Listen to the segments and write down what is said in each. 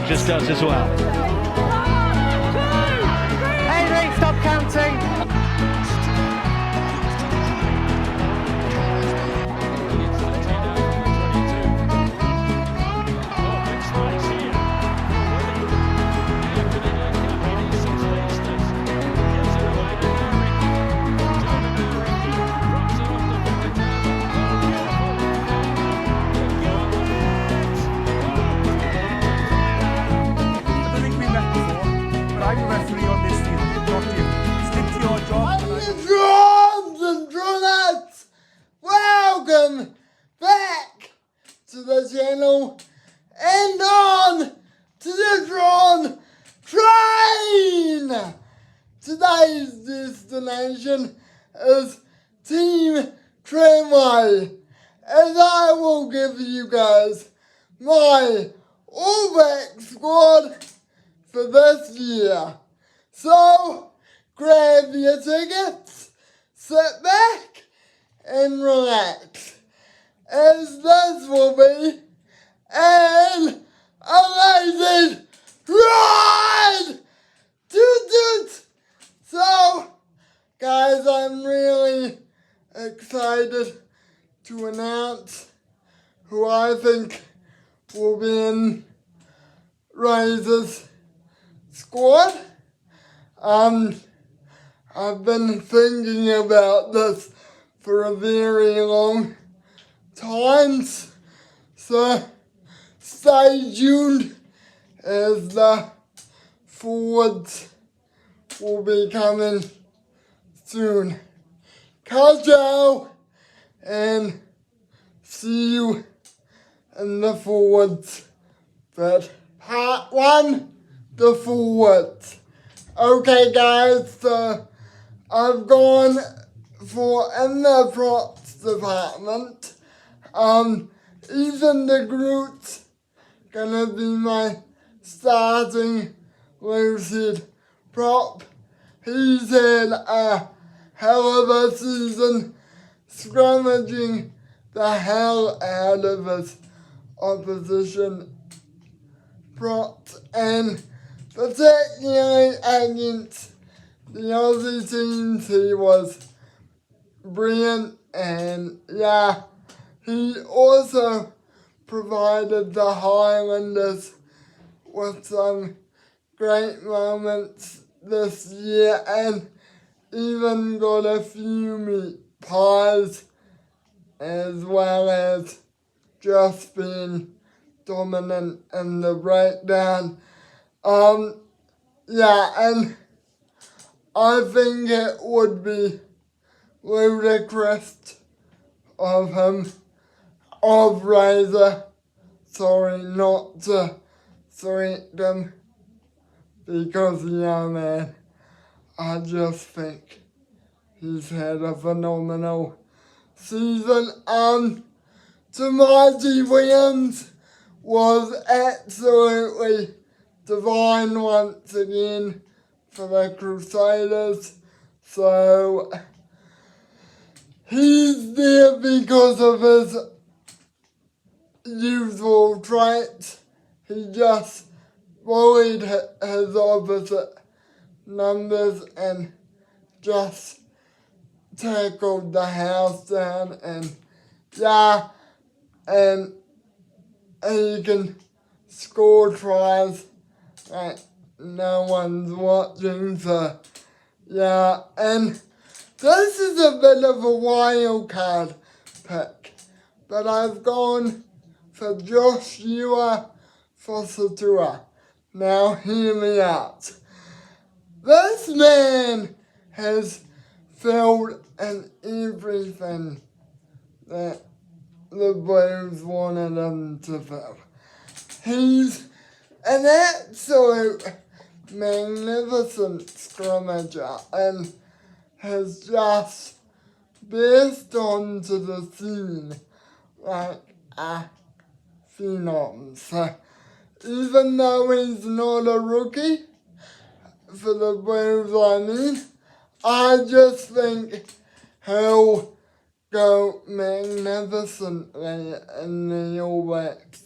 Rogers does as well. 1, 2, 3. Henry, stop counting. Welcome back to the channel and on to the Drawn Train. Today's destination is Team Tramway, as I will give you guys my all-back squad for this year. So grab your tickets, sit back and relax, as this will be an amazing ride! Toot! So, guys, I'm really excited to announce who I think will be in Razor's squad. I've been thinking about this for a very long time, so stay tuned as the forwards will be coming soon. Ciao, and see you in the forwards. But part 1, the forwards. Okay, guys, so I've gone for in the props department. Even the Groot's gonna be my starting lucid prop. He's had a hell of a season, scrummaging the hell out of his opposition props, and particularly against the Aussie teams, he was brilliant. And yeah, he also provided the Highlanders with some great moments this year, and even got a few meat pies, as well as just being dominant in the breakdown. Yeah, and I think it would be ludicrous of him, of Razor, not to select him, because, yeah, man, I just think he's had a phenomenal season. Tamati Williams was absolutely divine once again for the Crusaders. So he's there because of his usual traits. He just bullied his opposite numbers and just tackled the house down, and yeah, and he can score tries like no one's watching, so yeah. And this is a bit of a wild card pick, but I've gone for Joshua Fosatua. Now hear me out. This man has filled in everything that the Blues wanted him to fill. He's an absolute magnificent scrummager and has just based onto the scene like a phenom. So even though he's not a rookie for the Blues, I just think he'll go magnificently in the All Blacks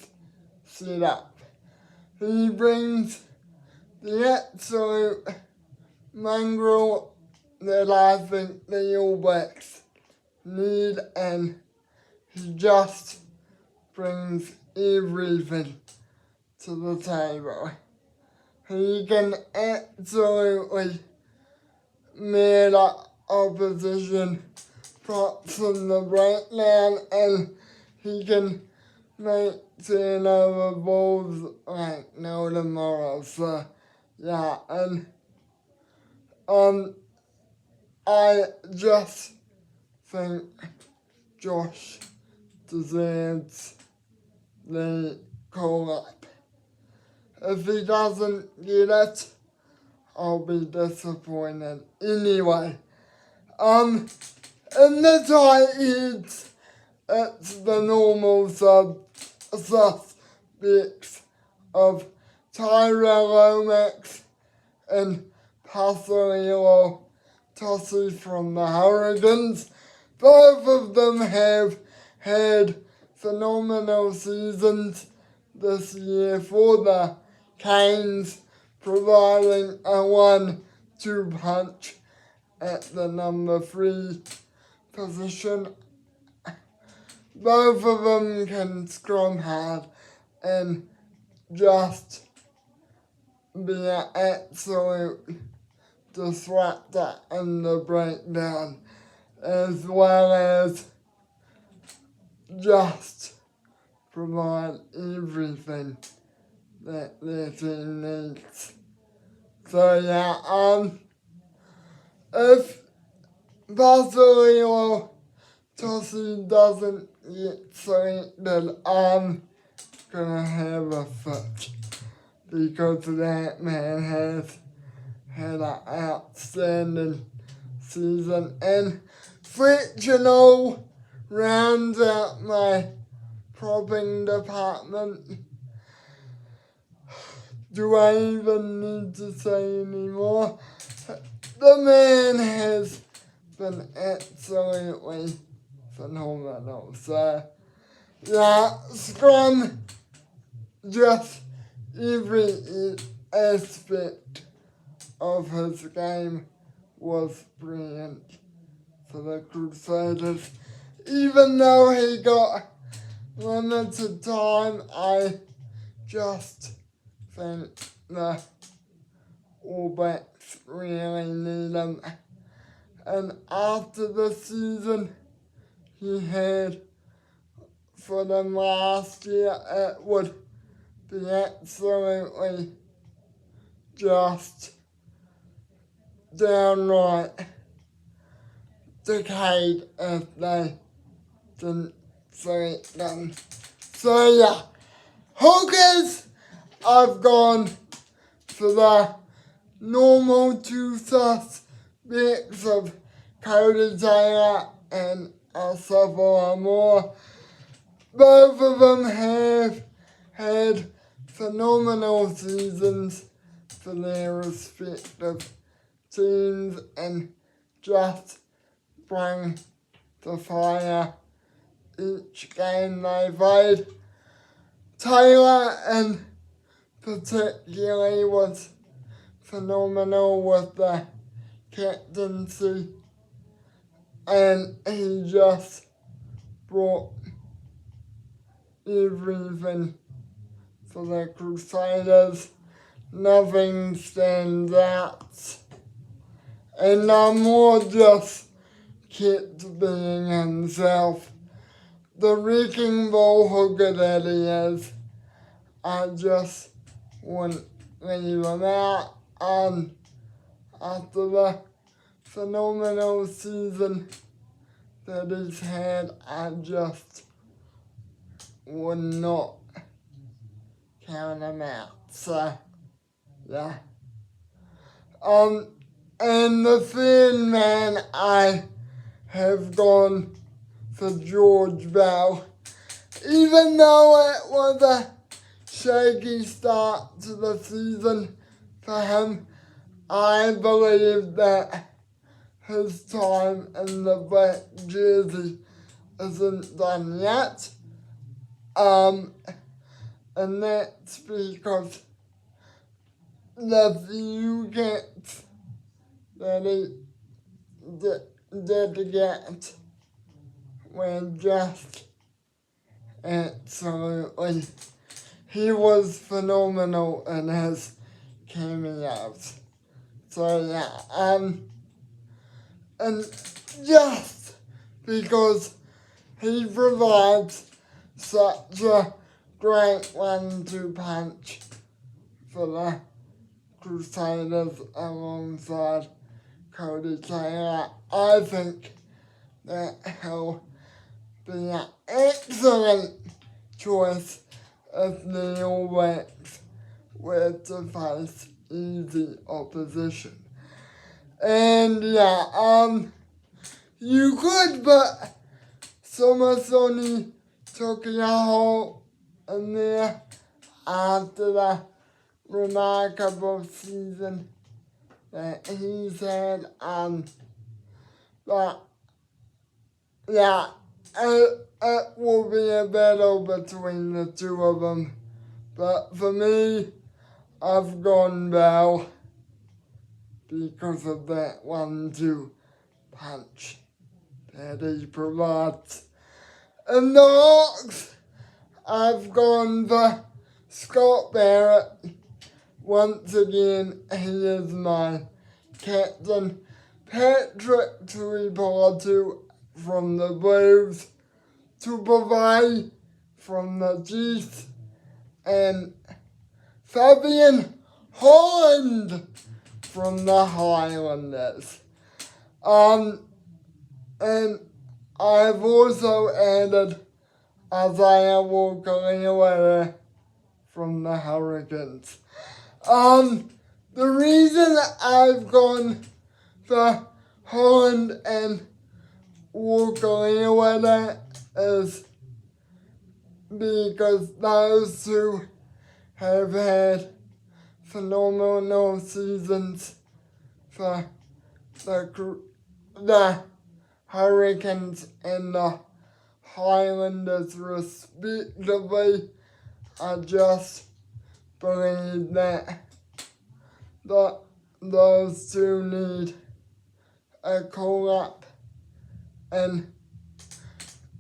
setup. He brings the absolute mongrel that I think the All Blacks need, and he just brings everything to the table. He can absolutely murder opposition props in the breakdown, and he can make turnover balls like no tomorrow. So yeah, and I just think Josh deserves the call up. If he doesn't get it, I'll be disappointed. Anyway, in the tight heads, it's the normal suspects of Tyrell Lomax and Pasarello Tossi from the Hurricanes. Both of them have had phenomenal seasons this year for the Canes, providing a 1-2 punch at the number 3 position. Both of them can scrum hard and just be an absolute disruptor in the breakdown, as well as just provide everything that their team needs. So yeah, if Basilio Tossi doesn't get selected, I'm gonna have a fit, because that man has had an outstanding season, and frictional rounds out my propping department. Do I even need to say anymore? The man has been absolutely phenomenal. So, yeah, scrum, just every aspect of his game was brilliant for the Crusaders. Even though he got limited time, I just think the All Blacks really need him. And after the season he had for them last year, it would be absolutely just downright decayed if they didn't select them. So yeah, Hookers, I've gone for the normal 2 suspects of Cody Taylor and Asafo Moore. Both of them have had phenomenal seasons for their respective teams and just bring the fire each game they played. Taylor in particularly was phenomenal with the captaincy, and he just brought everything for the Crusaders. Nothing stands out, and Moore just kept being himself. The wrecking ball hooker that he is, I just wouldn't leave him out. After the phenomenal season that he's had, I just would not count him out. So, yeah. And the third man I have gone for George Bell. Even though it was a shaky start to the season for him, I believe that his time in the black jersey isn't done yet. And that's because the few kicks that he did get were just absolutely. He was phenomenal in his cameos. So yeah, and just because he provides such a great 1-2 punch for the Crusaders alongside Cody Taylor, I think that he'll be an excellent choice if the All Blacks were to face easy opposition. And yeah, you could put Somasoni Tokiaho in there after the remarkable season that he's had, but yeah, it will be a battle between the two of them. But for me, I've gone Bell because of that 1-2 punch that he provides. In the Hawks, I've gone for Scott Barrett. Once again, he is my captain. Patrick Tuipulotu from the Blues, Tupavai from the Chiefs, and Fabian Holland from the Highlanders. And I've also added Isaiah Walker from the Hurricanes. The reason I've gone for Holland and Walker is because those two have had phenomenal seasons for the Hurricanes and the Highlanders respectively. I just believe that those two need a call up, and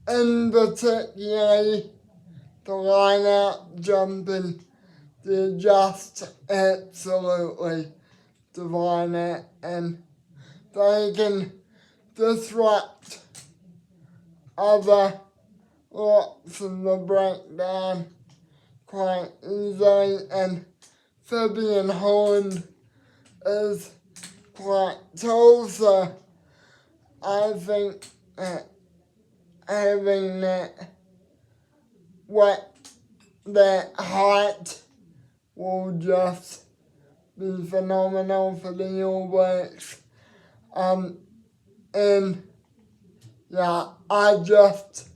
in particular the line out jumping, they're just absolutely divine at, and they can disrupt other locks in the breakdown quite easily, and Fabian Holland is quite tall, so I think that having that height will just be phenomenal for the All Blacks. And yeah, I just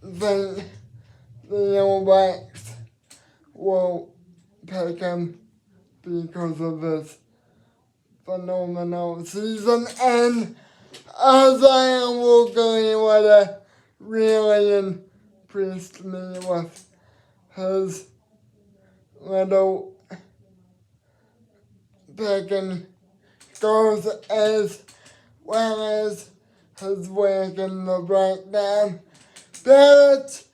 think the All Blacks will pick him because of his phenomenal season, and Isaiah Walker really impressed me with his little picking goals as well as his work in the breakdown. Barrett,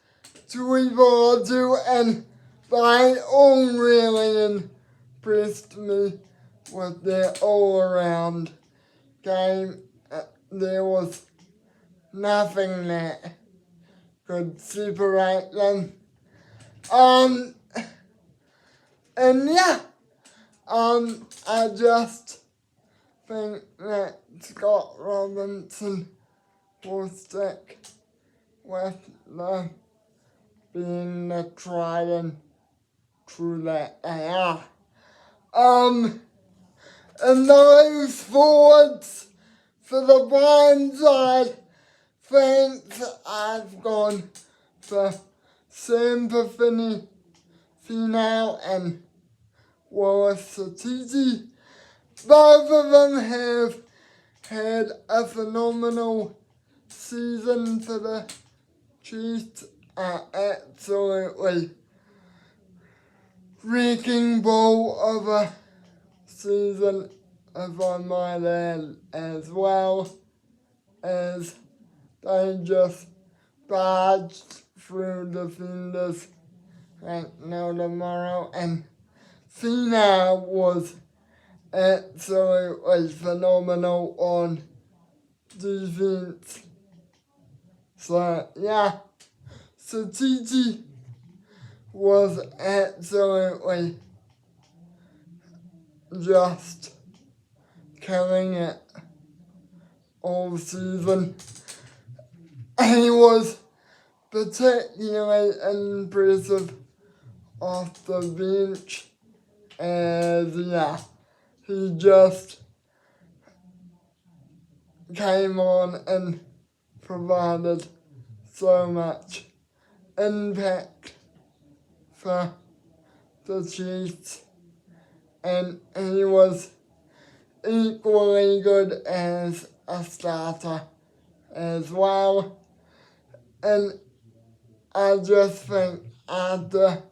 Tuipulotu, and they all really impressed me with their all-around game. There was nothing that could separate them. And yeah, I just think that Scott Robinson will stick with them being the tried and true that they are. And those forwards For the blind side, thanks, I've gone for Sympathy Final and Wallace Satiji. Both of them have had a phenomenal season for the Chiefs. Absolutely wrecking ball of a season, if I might add, as well as they just barged through defenders like no tomorrow, and Fina was absolutely phenomenal on defense. So yeah, Satiji was absolutely just killing it all season. He was particularly impressive off the bench, as yeah, he just came on and provided so much impact for the Chiefs, and he was equally good as a starter as well. And I just think after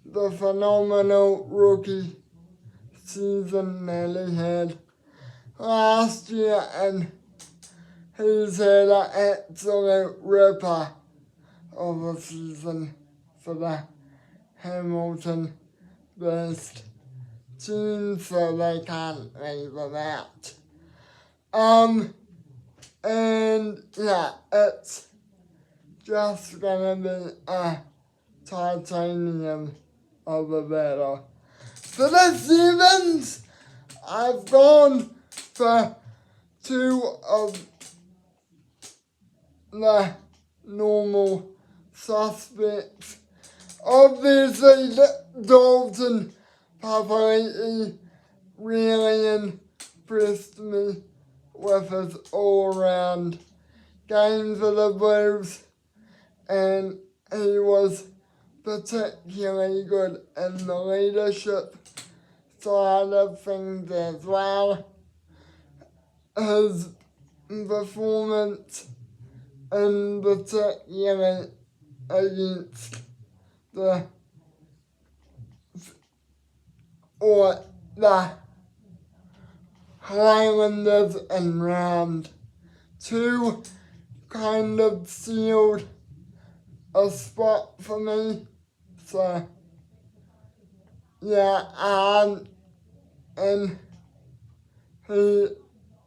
the phenomenal rookie season that he had last year, and he's had an absolute ripper of a season for the Hamilton-based team, so they can't leave him out. And yeah, it's just gonna be a titanium of a battle. For the Sevens, I've gone for two of the normal suspects. Obviously, Dalton Papali'i really impressed me with his all-round game for the Blues, and he was particularly good in the leadership side of things as well. His performance in particular against the Highlanders in round 2 kind of sealed a spot for me. So yeah, and he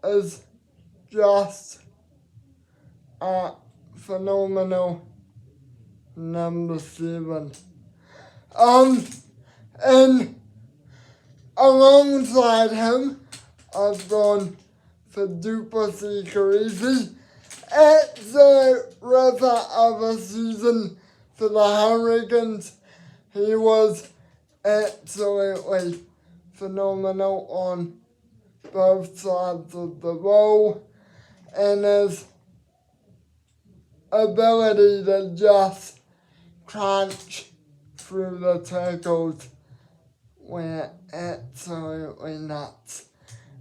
is just a phenomenal number 7. And alongside him, I've gone for Duplessis Carisi. Absolute ripper of a season for the Hurricanes. He was absolutely phenomenal on both sides of the ball, and his ability to just crunch through the tackles were absolutely nuts.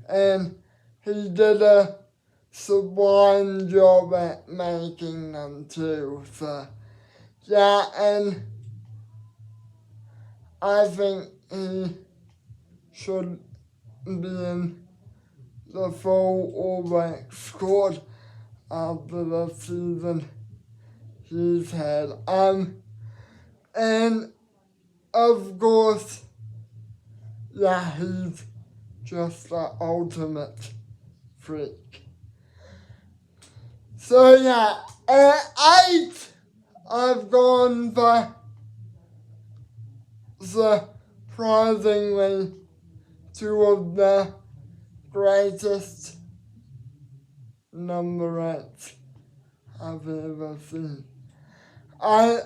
And he did a sublime job at making them too. So yeah, and I think he should be in the full All Black squad after the season he's had. And of course, yeah, he's just the ultimate freak. So yeah, at 8, I've gone for, surprisingly, 2 of the greatest number 8s I've ever seen. I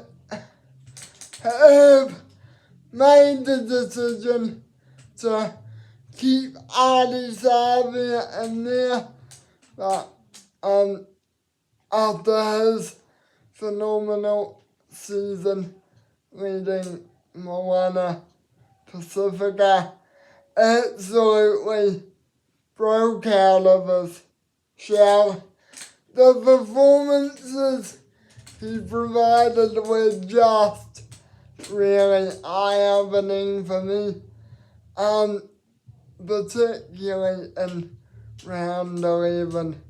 have made the decision to keep Artie Savia in there. But after his phenomenal season leading Moana Pacifica, absolutely broke out of his shell. The performances he provided were just really eye-opening for me, particularly in round 11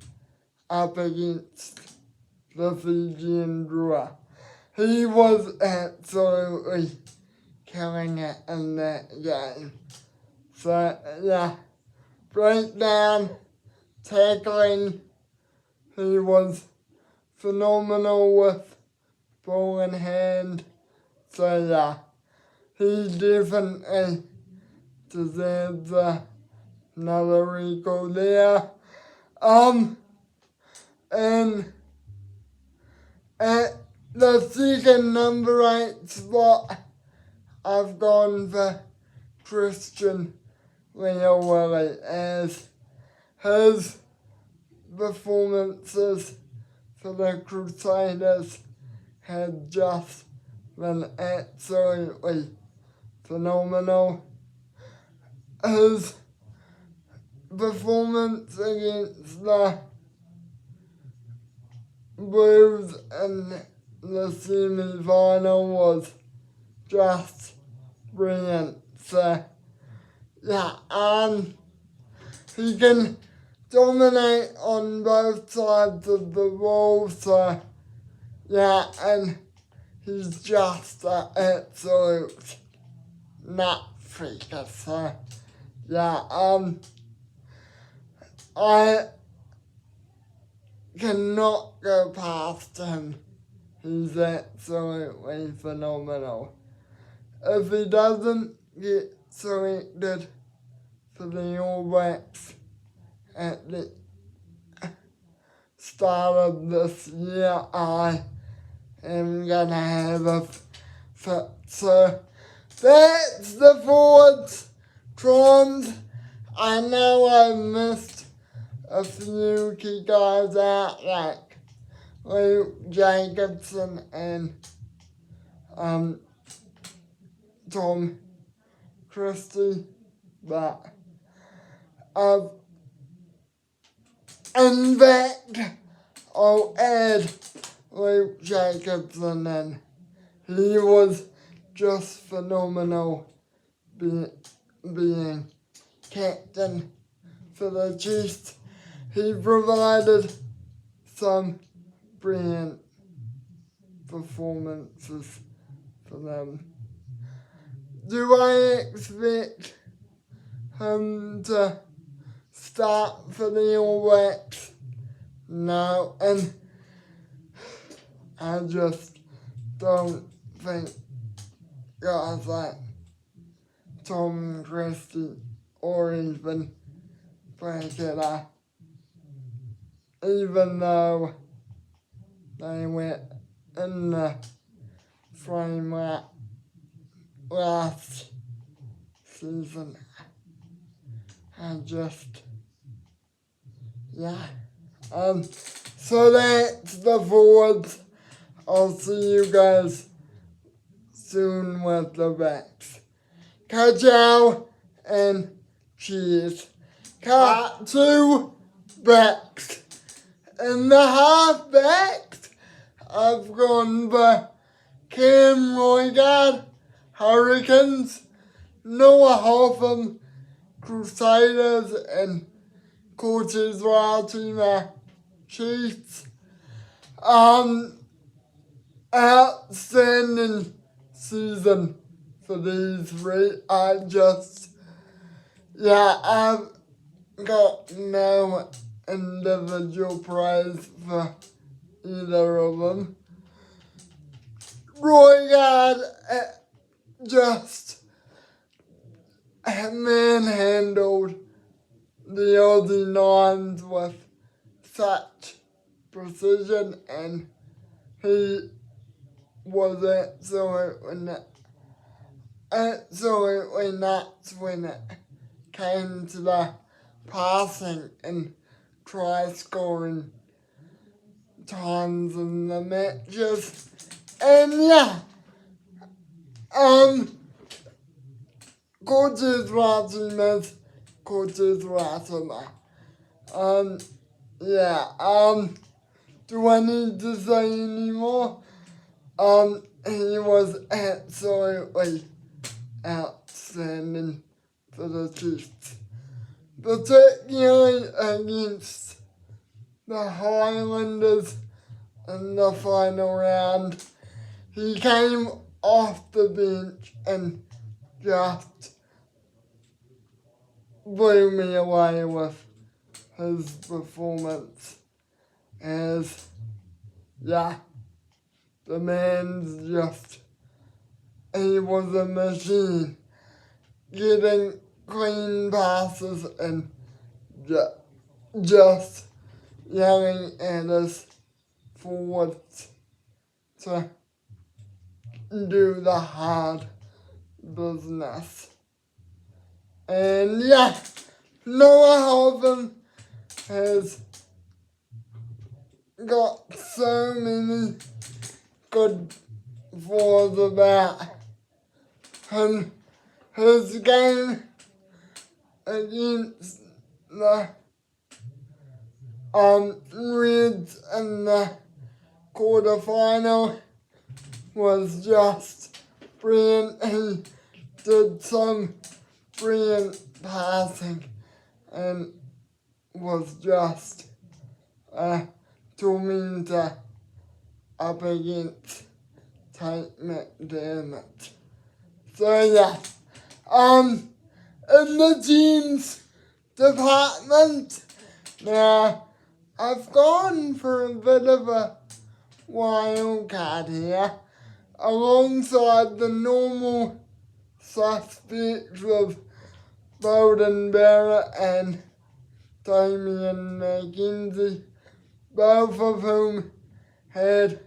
up against the Fijian Drua. He was absolutely killing it in that game. So, yeah, breakdown, tackling, he was phenomenal with ball in hand. So, yeah, he definitely deserves another recall there. And at the second number 8 spot, I've gone for Christian Leowilli as his performances for the Crusaders had just been absolutely phenomenal. His performance against the Blues in the semi-final was just brilliant. So, yeah, he can dominate on both sides of the ball. So, yeah, and he's just an absolute nut freaker. So, yeah, I cannot go past him. He's absolutely phenomenal. If he doesn't get selected for the All Blacks at the start of this year, I am gonna have a fit. So that's the forwards. Trons, I know I missed a few key guys out, like Luke Jacobson and Tom Christie, but in fact, I'll add Luke Jacobson in. He was just phenomenal being captain for the Chiefs. He provided some brilliant performances for them. Do I expect him to start for the All Blacks? No, and I just don't think guys like Tom Christie or even Brackett, even though they went in the framework last season. I just, yeah. So that's the forwards. I'll see you guys soon with the backs. Ka-chow and cheers. Cut to backs. In the half backs, I've gone for Cam Roigard, Hurricanes, Noah Hotham, Crusaders, and Coaches Ratima, Chiefs. Outstanding season for these three. I've got no individual praise for either of them. Roigard just manhandled the Aussie Nines with such precision, and he was absolutely nuts when it came to the passing and try scoring times in the matches. And yeah, coaches watching this, coaches watching that. Do I need to say any more? He was absolutely outstanding for the Chiefs, particularly against the Highlanders in the final round. He came off the bench and just blew me away with his performance. As, yeah, the man's just, he was a machine, getting clean passes and just yelling at us forwards to do the hard business. And yeah, Noah Hoven has got so many good forwards about him. His game against the Reds in the quarterfinal was just brilliant. He did some brilliant passing and was just a tormentor up against Tate McDermott. So yeah, in the teams department, now I've gone for a bit of a wild card here, alongside the normal suspects of Bowden Barrett and Damien McKenzie, both of whom had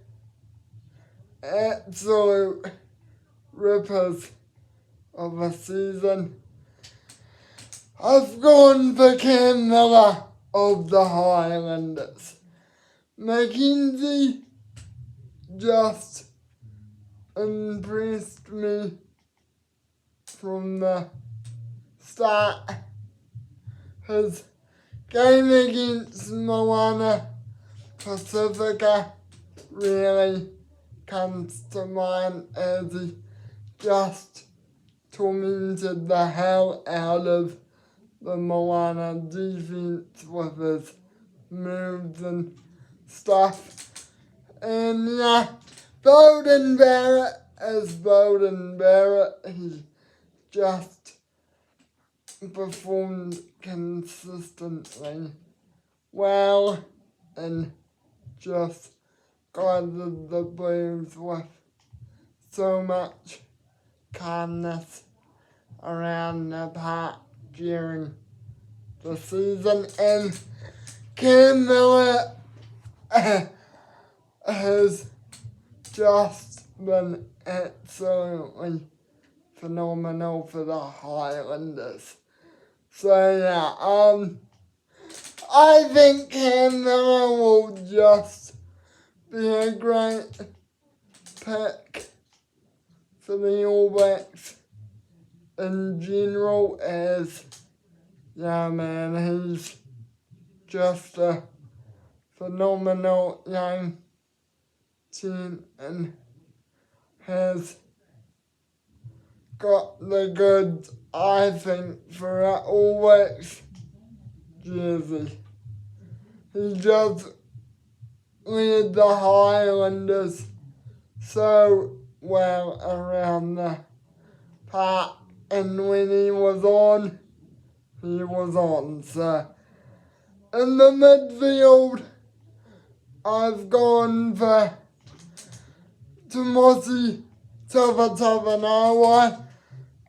absolute rippers of a season. I've gone for Cam Miller of the Highlanders. McKenzie just impressed me from the start. His game against Moana Pacifica really comes to mind, as he just tormented the hell out of the Moana defense with his moves and stuff. And yeah, Bowden Barrett is Bowden Barrett. He just performed consistently well and just guided the Blues with so much calmness around the park during the season. And Cam Miller has just been absolutely phenomenal for the Highlanders. So yeah, I think Cam Miller will just be a great pick for the All Blacks in general, as, yeah man, he's just a phenomenal young team and has got the goods, I think, for an All Blacks jersey. He just led the Highlanders so well around the park, and when he was on, he was on. So in the midfield, I've gone for Tomasi Tavatavanawa.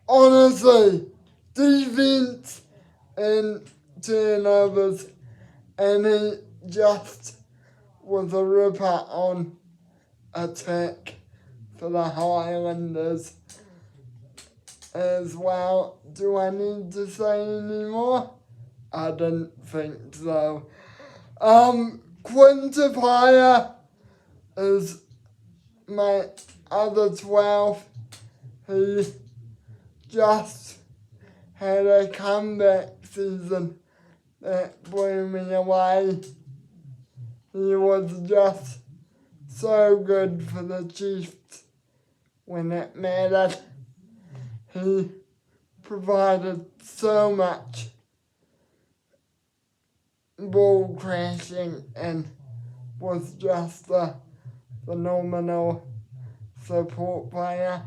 Honestly, defense and turnovers, and he just was a ripper on attack for the Highlanders as well. Do I need to say any more? I didn't think so. Quintifier is my other 12. He just had a comeback season that blew me away. He was just so good for the Chiefs when it mattered. He provided so much ball crashing and was just a phenomenal support player.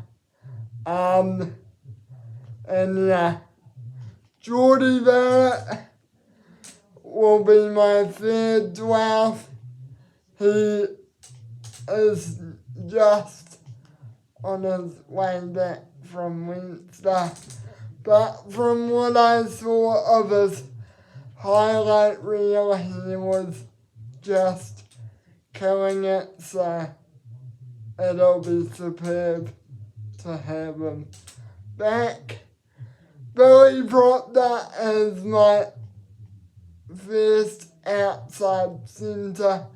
And yeah, Geordie Barrett will be my third 12. He is just on his way back from Leinster. But from what I saw of his highlight reel, he was just killing it. So it'll be superb to have him back. Billy Proctor is my first outside centre.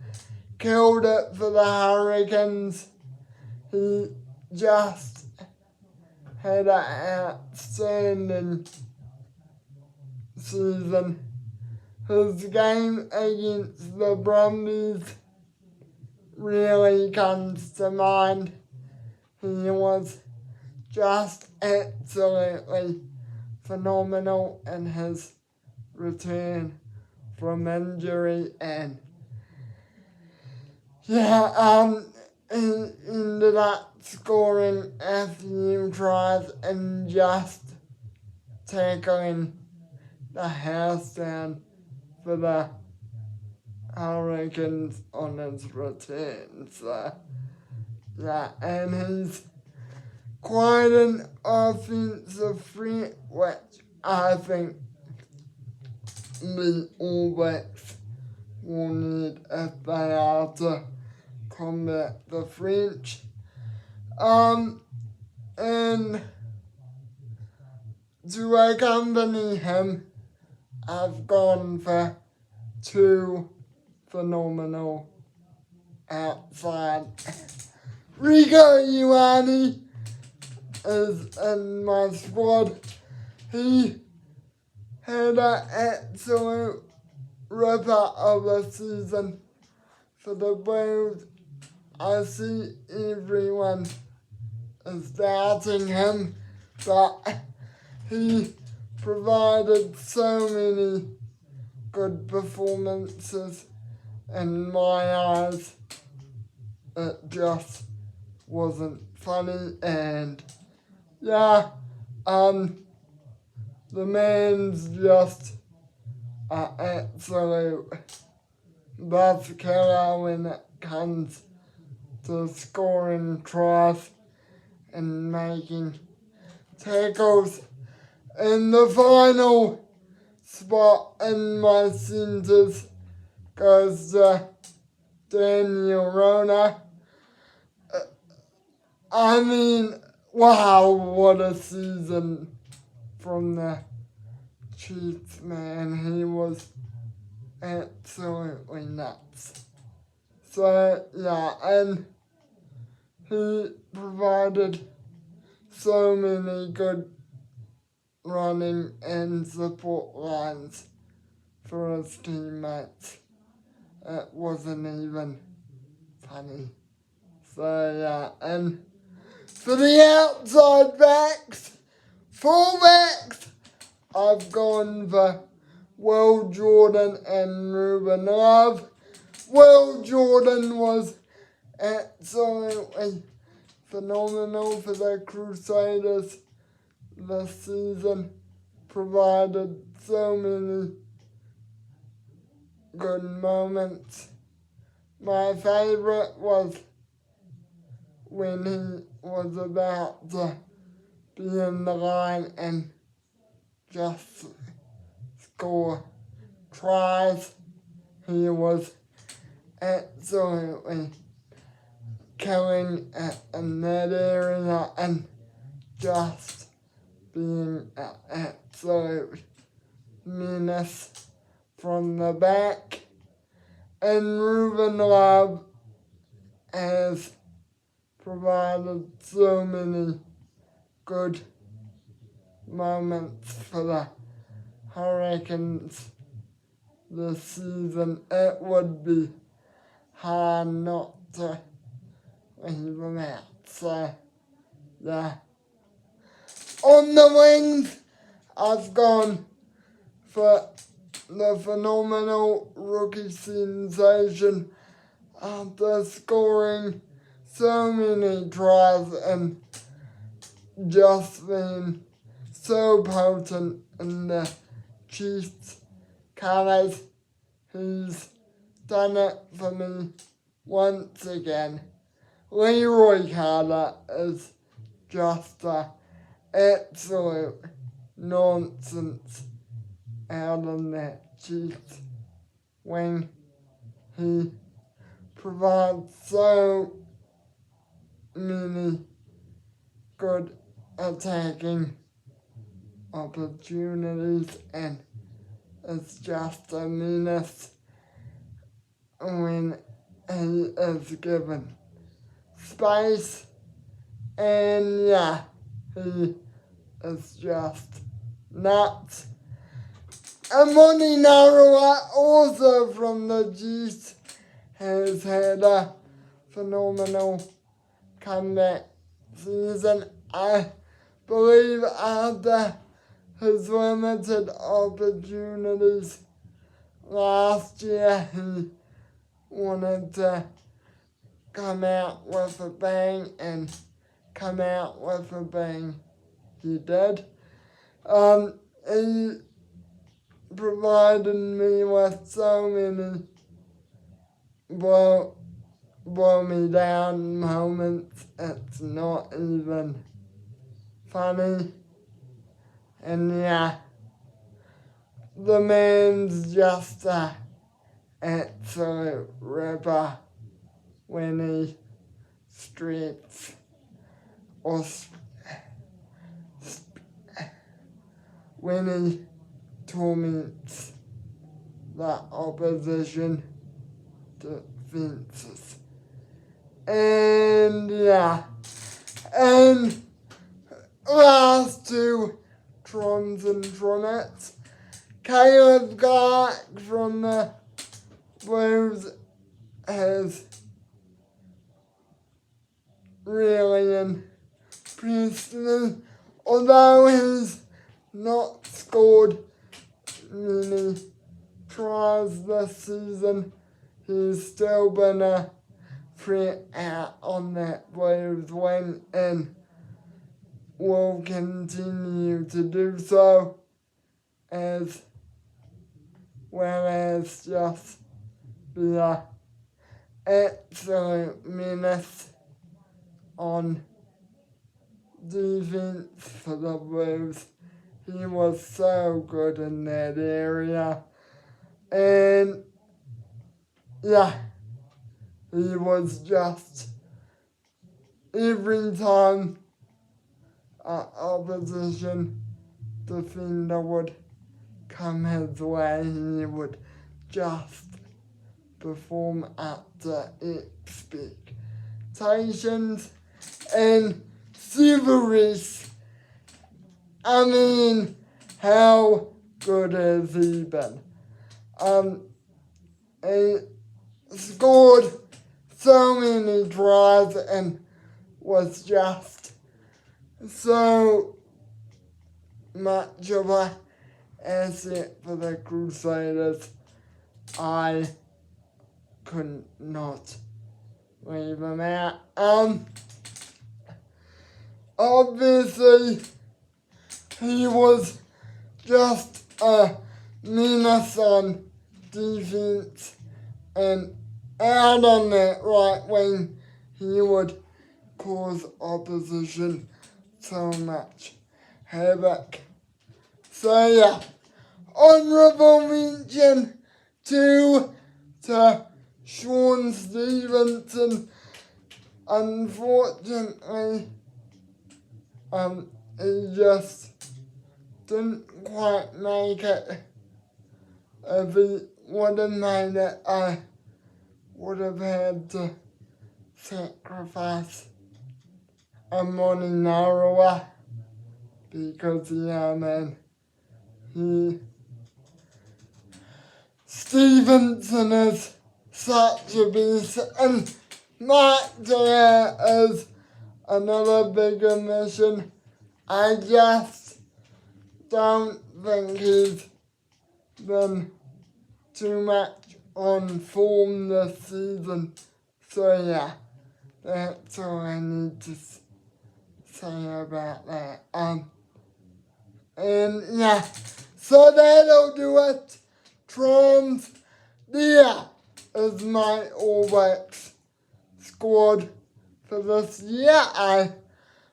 Killed it for the Hurricanes. He just had an outstanding season. His game against the Brumbies really comes to mind. He was just absolutely phenomenal in his return from injury, and he ended up scoring a few tries and just tackling the house down for the Hurricanes on his return. So yeah, and he's quite an offensive threat, which I think the All Blacks will need if they are to combat the French. And to accompany him, I've gone for two phenomenal outside. Rico Ioane is in my squad. He had an absolute ripper of a season for the Blues. I see everyone is doubting him, but he provided so many good performances in my eyes. It just wasn't funny, and yeah, the man's just an absolute buzz killer when it comes to scoring tries and making tackles. In the final spot in my centres goes to Daniel Rona. I mean, wow, what a season from the Chiefs, man. He was absolutely nuts. So, yeah, and he provided so many good running and support lines for his teammates. It wasn't even funny. So, yeah, and for the outside backs, fullbacks, I've gone for Will Jordan and Ruben Love. Will Jordan was absolutely phenomenal for the Crusaders this season. Provided so many good moments. My favourite was when he was about to be in the line and just score tries. He was absolutely killing it in that area and just being an absolute menace from the back. And Ruben Love has provided so many good moments for the Hurricanes this season. It would be hard not to leave them out. So, yeah. On the wings, I've gone for the phenomenal rookie sensation after scoring so many tries and just being so potent in the Chiefs colours. He's done it for me once again. Leroy Carter is just a absolute nonsense out on that Chiefs wing. He provides so many good attacking opportunities and it's just a menace when he is given space, and yeah, he is just nuts. And Monty Narua, also from the Chiefs, has had a phenomenal comeback season. I believe after his limited opportunities last year, he wanted to come out with a bang, and come out with a bang he did. He provided me with so many blow me down moments, it's not even funny. And yeah, the man's just a absolute ripper when he strips or when he torments the opposition defenses. And yeah, and last two Trons and Tronettes, Caleb Clark from the Blues has really impressed me, although he's not scored many tries this season. He's still been a threat out on that Blues wing and will continue to do so, as well as just be an absolute menace on defense for the Blues. He was so good in that area. And yeah, he was just, every time an opposition defender would come his way, he would just perform up to expectations. And Severus, I mean, how good has he been? He scored so many tries and was just so much of an asset for the Crusaders. I could not leave him out. Obviously, he was just a menace on defense, and out on that right wing, he would cause opposition so much havoc. So yeah, honourable mention to Sean Stevenson. Unfortunately, he just didn't quite make it. If he would have made it, I would have had to sacrifice a morning narrower because Stevenson is such a beast, and Mark Deere is another big omission. I just don't think he's been too much on form this season. So yeah, that's all I need to say about that. And yeah, so that'll do it. Trons, there is my All Blacks squad for this year. I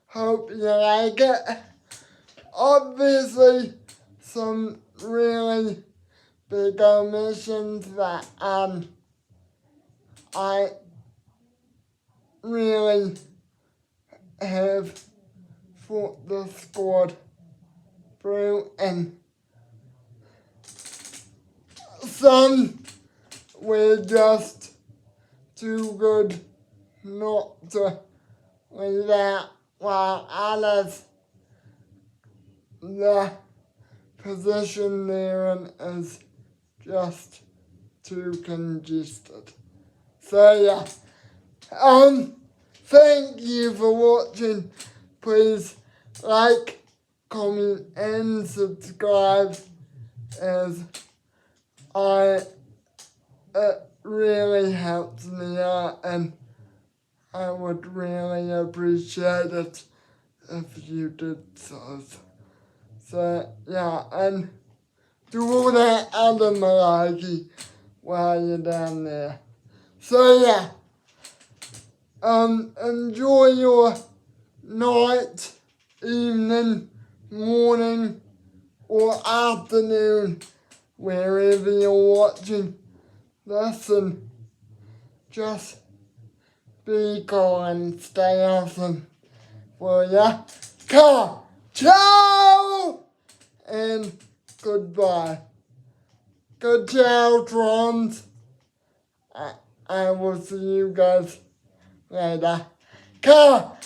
hope you like it. Obviously, some really big omissions that I really have thought the squad through, and some were just too good not to leave out, while others, the position they're in is just too congested. So yeah, thank you for watching. Please like, comment and subscribe, as it really helps me out, and I would really appreciate it if you did so. So yeah, and do all that other malarkey while you're down there. So yeah, enjoy your night, evening, morning, or afternoon, wherever you're watching this, and just be kind, stay awesome, will ya? Ciao! And goodbye. Good ciao, Trons. I will see you guys later. Ciao!